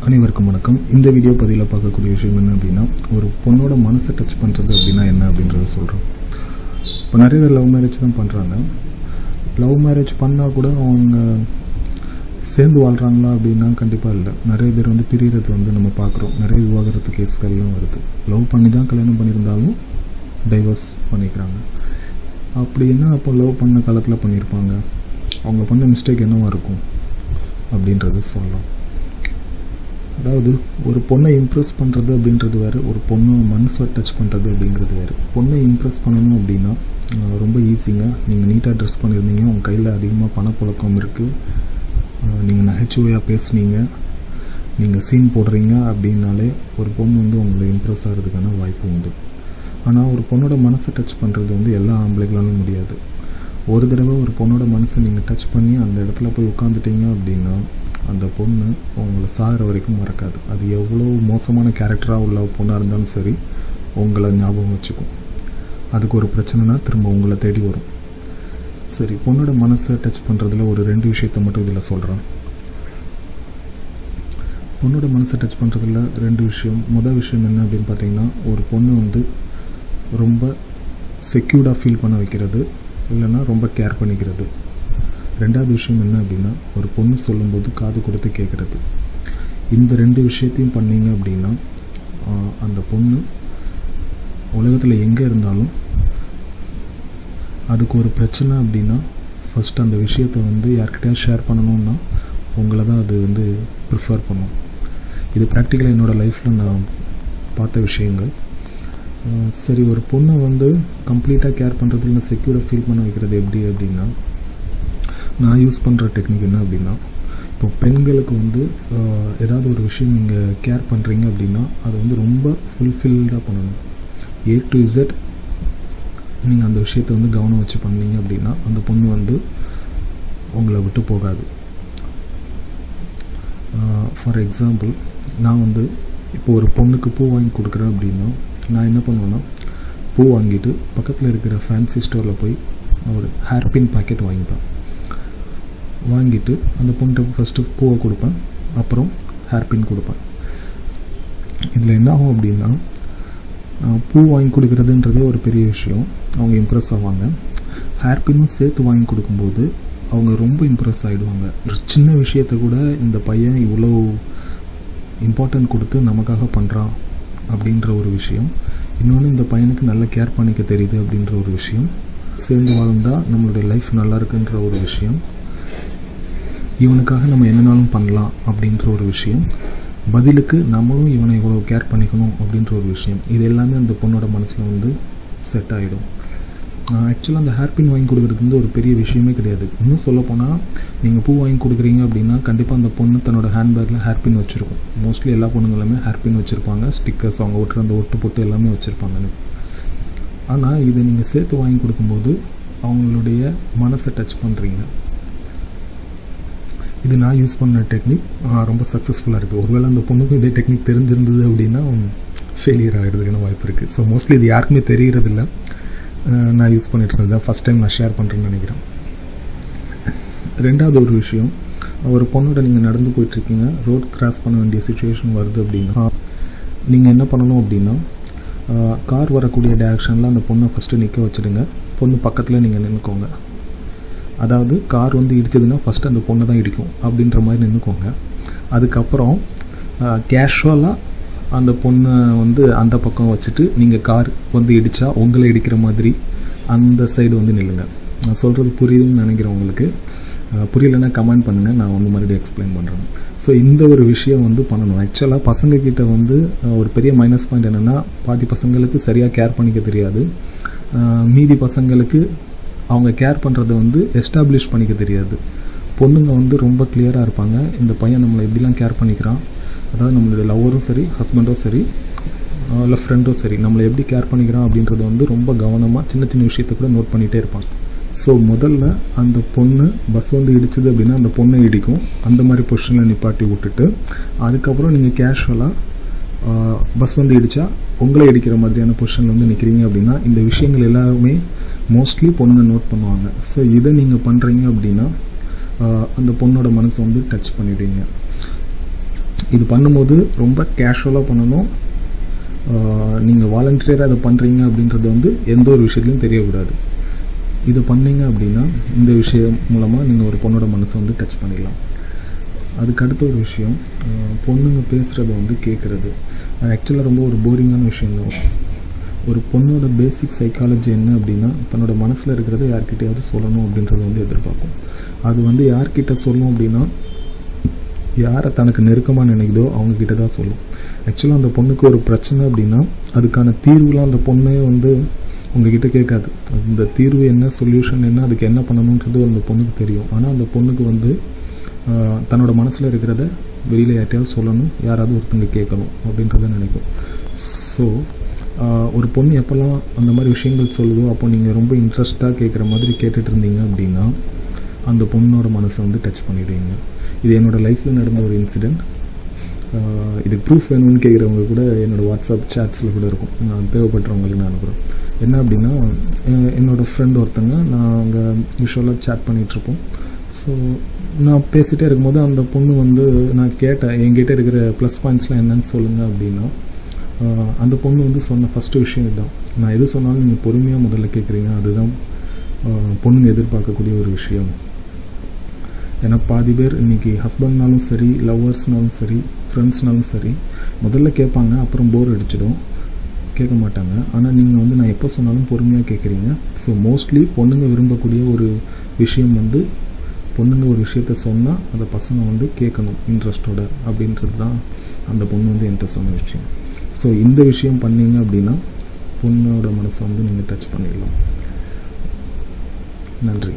அனைவருக்கும் வணக்கம். இந்த வீடியோ பதிவில் பார்க்கக்கூடிய விஷயம் என்ன அப்படின்னா, ஒரு பொண்ணோட மனசை டச் பண்ணுறது அப்படின்னா என்ன அப்படின்றத சொல்கிறோம். இப்போ நிறைய பேர் லவ் மேரேஜ் தான் பண்ணுறாங்க. லவ் மேரேஜ் பண்ணால் கூட அவங்க சேர்ந்து வாழ்கிறாங்களா அப்படின்னா கண்டிப்பாக இல்லை. நிறைய பேர் பிரிகிறது நம்ம பார்க்குறோம். நிறைய விவாகரத்து கேஸ்கள்லாம் வருது. லவ் பண்ணி தான் கல்யாணம் பண்ணியிருந்தாலும் டைவர்ஸ் பண்ணிக்கிறாங்க. அப்படி என்ன அப்போ லவ் பண்ண காலத்தில் பண்ணியிருப்பாங்க, அவங்க பண்ண மிஸ்டேக் என்னவாக இருக்கும் அப்படின்றது சொல்லலாம். அதாவது ஒரு பொண்ணை இம்ப்ரெஸ் பண்ணுறது அப்படின்றது வேறு, ஒரு பொண்ணை மனசை டச் பண்ணுறது அப்படிங்கிறது வேறு. பொண்ணை இம்ப்ரெஸ் பண்ணணும் அப்படின்னா ரொம்ப ஈஸிங்க. நீங்கள் நீட்டாக ட்ரெஸ் பண்ணியிருந்தீங்க, உங்கள் கையில் அதிகமாக பணப்புழக்கம் இருக்குது, நீங்கள் நகைச்சுவையாக பேசுனீங்க, நீங்கள் சீன் போடுறீங்க அப்படின்னாலே ஒரு பொண்ணு உங்களை இம்ப்ரெஸ் ஆகிறதுக்கான வாய்ப்பு உண்டு. ஆனால் ஒரு பொண்ணோட மனசை டச் பண்ணுறது எல்லா ஆம்பளைகளாலும் முடியாது. ஒரு தடவை ஒரு பொண்ணோட மனசை நீங்கள் டச் பண்ணி அந்த இடத்துல போய் உட்காந்துட்டீங்க அப்படின்னா அந்த பொண்ணு உங்களை சாகிற வரைக்கும் மறக்காது. அது எவ்வளோ மோசமான கேரக்டராக உள்ள பொண்ணாக இருந்தாலும் சரி, உங்களை ஞாபகம் வச்சுக்கும். அதுக்கு ஒரு பிரச்சனைனா திரும்ப உங்களை தேடி வரும். சரி, பொண்ணோட மனசை டச் பண்ணுறதுல ஒரு 2 விஷயத்த மட்டும் இதில் சொல்கிறேன். பொண்ணோட மனசை டச் பண்ணுறதுல 2 விஷயம். முதல் விஷயம் என்ன அப்படின்னு பார்த்தீங்கன்னா, ஒரு பொண்ணு ரொம்ப செக்யூர்டாக ஃபீல் பண்ண வைக்கிறது, இல்லைன்னா ரொம்ப கேர் பண்ணிக்கிறது. 2வது விஷயம் என்ன அப்படின்னா, ஒரு பொண்ணு சொல்லும்போது காது கொடுத்து கேட்குறது. இந்த 2 விஷயத்தையும் பண்ணிங்க அப்படின்னா அந்த பொண்ணு உலகத்தில் எங்கே இருந்தாலும் அதுக்கு ஒரு பிரச்சனை அப்படின்னா ஃபஸ்ட்டு அந்த விஷயத்தை யார்கிட்டயா ஷேர் பண்ணணுன்னா உங்களை தான் அது ப்ரிஃபர் பண்ணும். இது ப்ராக்டிக்கலாக என்னோடய லைஃப்பில் நான் பார்த்த விஷயங்கள். சரி, ஒரு பொண்ணை கம்ப்ளீட்டாக கேர் பண்ணுறது இல்லை செக்யூராக ஃபீல் பண்ண வைக்கிறது எப்படி அப்படின்னா, நான் யூஸ் பண்ணுற டெக்னிக் என்ன அப்படின்னா, இப்போ பெண்களுக்கு ஏதாவது ஒரு விஷயம் நீங்கள் கேர் பண்ணுறீங்க அப்படின்னா அது ரொம்ப ஃபுல்ஃபில்டாக பண்ணணும். A to Z நீங்கள் அந்த விஷயத்தை கவனம் வச்சு பண்ணீங்க அப்படின்னா அந்த பொண்ணு உங்களை விட்டு போகாது. ஃபார் எக்ஸாம்பிள், நான் இப்போ ஒரு பொண்ணுக்கு பூ வாங்கி கொடுக்குறேன் அப்படின்னா நான் என்ன பண்ணுவேன்னா, பூ வாங்கிட்டு பக்கத்தில் இருக்கிற ஃபேன்சி ஸ்டோரில் போய் ஒரு ஹேர்பின் பாக்கெட் வாங்கிட்டு அந்த பொண்ணுக்கு ஃபஸ்ட்டு பூவை கொடுப்பேன், அப்புறம் ஹேர்பின் கொடுப்பேன். இதில் என்ன ஆகும் அப்படின்னா, பூ வாங்கி கொடுக்குறதுன்றதே ஒரு பெரிய விஷயம், அவங்க இம்ப்ரெஸ் ஆவாங்க. ஹேர்பின்னும் சேர்த்து வாங்கி கொடுக்கும்போது அவங்க ரொம்ப இம்ப்ரெஸ் ஆகிடுவாங்க. ஒரு சின்ன விஷயத்தை கூட இந்த பையன் இவ்வளோ இம்பார்ட்டன்ட் கொடுத்து நமக்காக பண்ணுறான் அப்படின்ற ஒரு விஷயம். இன்னொன்று, இந்த பையனுக்கு நல்ல கேர் பண்ணிக்க தெரியுது அப்படின்ற ஒரு விஷயம். சேர்ந்து வாழ்ந்தால் நம்மளுடைய லைஃப் நல்லா இருக்குன்ற ஒரு விஷயம். இவனுக்காக நம்ம என்னனாலும் பண்ணலாம் அப்படின்ற ஒரு விஷயம். பதிலுக்கு நம்மளும் இவனை இவ்வளோ கேர் பண்ணிக்கணும் அப்படின்ற ஒரு விஷயம். இது எல்லாமே அந்த பொண்ணோட மனசில் செட் ஆகிடும். ஆக்சுவலாக அந்த ஹேர்பின் வாங்கி கொடுக்குறது ஒரு பெரிய விஷயமே கிடையாது. இன்னும் சொல்லப்போனால், நீங்கள் பூ வாங்கி கொடுக்குறீங்க அப்படின்னா கண்டிப்பாக அந்த பொண்ணு தன்னோட ஹேண்ட்பேக்கில் ஹேர்பின் வச்சுருக்கும். மோஸ்ட்லி எல்லா பொண்ணுங்களுமே ஹேர்பின் வச்சுருப்பாங்க, ஸ்டிக்கர்ஸ் அவங்க ஒட்டுற அந்த ஒட்டு போட்டு எல்லாமே வச்சுருப்பாங்க. ஆனால் இதை நீங்கள் சேர்த்து வாங்கி கொடுக்கும்போது அவங்களுடைய மனசை டச் பண்ணுறீங்க. இது நான் யூஸ் பண்ண டெக்னிக், ரொம்ப சக்ஸஸ்ஃபுல்லாக இருக்குது. ஒருவேளை அந்த பொண்ணுக்கும் இதே டெக்னிக் தெரிஞ்சிருந்தது அப்படின்னா ஃபெயிலியர் ஆகிறதுக்கான வாய்ப்பு இருக்குது. ஸோ மோஸ்ட்லி இது யாருக்குமே தெரியறதில்ல. நான் யூஸ் பண்ணிட்டு இருந்தது ஃபஸ்ட் டைம் நான் ஷேர் பண்ணுறேன்னு நினைக்கிறேன். 2வது ஒரு விஷயம், ஒரு பொண்ணோட நீங்கள் நடந்து போயிட்டுருக்கீங்க, ரோட் கிராஸ் பண்ண வேண்டிய சுச்சுவேஷன் வருது அப்படின்னா நீங்கள் என்ன பண்ணணும் அப்படின்னா, கார் வரக்கூடிய டைரெக்ஷனில் அந்த பொண்ணை ஃபஸ்ட்டு நிற்க வச்சுடுங்க. பொண்ணு பக்கத்தில் நீங்கள் நின்றுக்கோங்க. அதாவது கார் இடிச்சதுன்னா ஃபஸ்ட்டு அந்த பொண்ணை தான் இடிக்கும் அப்படின்ற மாதிரி நின்றுக்கோங்க. அதுக்கப்புறம் கேஷுவலாக அந்த பொண்ணை அந்த பக்கம் வச்சுட்டு நீங்கள் கார் இடித்தா உங்களை இடிக்கிற மாதிரி அந்த சைடு நில்லுங்க. நான் சொல்கிறது புரியுதுன்னு நினைக்கிறேன். உங்களுக்கு புரியலைன்னா கமெண்ட் பண்ணுங்கள், நான் மறுபடியும் எக்ஸ்பிளைன் பண்ணுறேன். ஸோ இந்த ஒரு விஷயம் பண்ணணும். ஆக்சுவலாக பசங்கக்கிட்ட ஒரு பெரிய மைனஸ் பாயிண்ட் என்னென்னா, பாதி பசங்களுக்கு சரியாக கேர் பண்ணிக்க தெரியாது, மீதி பசங்களுக்கு அவங்க கேர் பண்ணுறதை எஸ்டாப்ளிஷ் பண்ணிக்க தெரியாது. பொண்ணுங்க ரொம்ப கிளியராக இருப்பாங்க, இந்த பையன் நம்மளை எப்படிலாம் கேர் பண்ணிக்கிறான், அதாவது நம்மளுடைய லவ்வரும் சரி, ஹஸ்பண்டும் சரி, இல்லை ஃப்ரெண்டும் சரி, நம்மளை எப்படி கேர் பண்ணிக்கிறான் அப்படின்றத ரொம்ப கவனமாக சின்ன சின்ன விஷயத்தை கூட நோட் பண்ணிகிட்டே இருப்பாங்க. ஸோ முதல்ல அந்த பொண்ணு பஸ் இடிச்சுது அப்படின்னா அந்த பொண்ணை இடிக்கும், அந்த மாதிரி பொசிஷனில் நிப்பாட்டி விட்டுட்டு அதுக்கப்புறம் நீங்கள் கேஷுவலாக பஸ் இடித்தா உங்களை இடிக்கிற மாதிரியான பொசிஷனில் நிற்கிறீங்க அப்படின்னா இந்த விஷயங்கள் எல்லாருமே மோஸ்ட்லி பொண்ணுங்க நோட் பண்ணுவாங்க. ஸோ இதை நீங்கள் பண்ணுறீங்க அப்படின்னா அந்த பொண்ணோட மனசை டச் பண்ணிடுவீங்க. இது பண்ணும்போது ரொம்ப கேஷுவலாக பண்ணணும். நீங்கள் வாலண்டியராக அதை பண்ணுறீங்க அப்படின்றது வந்து எந்த ஒரு விஷயத்துலையும் தெரியக்கூடாது. இதை பண்ணீங்க அப்படின்னா இந்த விஷயம் மூலமாக நீங்கள் ஒரு பொண்ணோட மனசை வந்து டச் பண்ணிடலாம். அதுக்கடுத்த ஒரு விஷயம், பொண்ணுங்க பேசுகிறத வந்து கேட்குறது. ஆக்சுவலாக ரொம்ப ஒரு போரிங்கான விஷயம் தான். ஒரு பொண்ணோட பேசிக் சைக்காலஜி என்ன அப்படின்னா, தன்னோட மனசில் இருக்கிறத யார்கிட்டையாவது சொல்லணும் அப்படின்றத வந்து எதிர்பார்க்கும். அது வந்து யார்கிட்ட சொல்லும் அப்படின்னா, யாரை தனக்கு நெருக்கமாக நினைக்குதோ அவங்கக்கிட்ட தான் சொல்லும். ஆக்சுவலாக அந்த பொண்ணுக்கு ஒரு பிரச்சனை அப்படின்னா அதுக்கான தீர்வுலாம் அந்த பொண்ணே வந்து உங்ககிட்ட கேட்காது. அந்த தீர்வு என்ன, சொல்யூஷன் என்ன, அதுக்கு என்ன பண்ணணுன்றது அந்த பொண்ணுக்கு தெரியும். ஆனால் அந்த பொண்ணுக்கு வந்து தன்னோட மனசில் இருக்கிறத வெளியில் யார்ட்டையாவது சொல்லணும், யாராவது ஒருத்தங்க கேட்கணும் அப்படின்றத நினைக்கும். ஸோ ஒரு பொண்ணு எப்போல்லாம் அந்த மாதிரி விஷயங்கள் சொல்லுதோ அப்போ நீங்கள் ரொம்ப இன்ட்ரெஸ்ட்டாக கேட்குற மாதிரி கேட்டுட்டு இருந்தீங்க அப்படின்னா அந்த பொண்ணோட மனசை வந்து டச் பண்ணிவிடுவீங்க. இது என்னோடய லைஃப்பில் நடந்த ஒரு இன்சிடெண்ட். இதுக்கு ப்ரூஃப் வேணும்னு கேட்குறவங்க கூட என்னோடய வாட்ஸ்அப் சேட்ஸில் கூட இருக்கும், நான் தேவைப்படுறவங்களுக்கு நான் அனுப்புகிறேன். என்ன அப்படின்னா, என்னோடய ஃப்ரெண்ட் ஒருத்தங்க, நான் அங்கே யூஸ்வலாக சேட் பண்ணிகிட்ருப்போம். ஸோ நான் பேசிகிட்டே இருக்கும்போது அந்த பொண்ணு வந்து, நான் கேட்டேன் என்கிட்ட இருக்கிற ப்ளஸ் பாயிண்ட்ஸ்லாம் என்னன்னு சொல்லுங்கள் அப்படின்னா, அந்த பொண்ணு வந்து சொன்ன ஃபஸ்ட்டு விஷயம் இதுதான், நான் எது சொன்னாலும் நீங்கள் பொறுமையாக முதல்ல கேட்குறீங்க, அதுதான் பொண்ணுங்க எதிர்பார்க்கக்கூடிய ஒரு விஷயம். ஏன்னா பாதி பேர் இன்றைக்கி ஹஸ்பண்ட்னாலும் சரி, லவ்வர்ஸ்னாலும் சரி, ஃப்ரெண்ட்ஸ்னாலும் சரி, முதல்ல கேட்பாங்க, அப்புறம் போர் அடிச்சிடும், கேட்க மாட்டாங்க. ஆனால் நீங்கள் வந்து நான் எப்போ சொன்னாலும் பொறுமையாக கேட்குறீங்க. ஸோ மோஸ்ட்லி பொண்ணுங்க விரும்பக்கூடிய ஒரு விஷயம் வந்து, பொண்ணுங்க ஒரு விஷயத்த சொன்னால் அதை பசங்க வந்து கேட்கணும் இன்ட்ரெஸ்டோட, அப்படின்றது தான் அந்த பொண்ணு வந்து என்கிட்ட சொன்ன விஷயம். ஸோ இந்த விஷயம் பண்ணிங்க அப்படின்னா பொண்ணோட மனசை வந்து நீங்கள் டச் பண்ணிடலாம். நன்றி.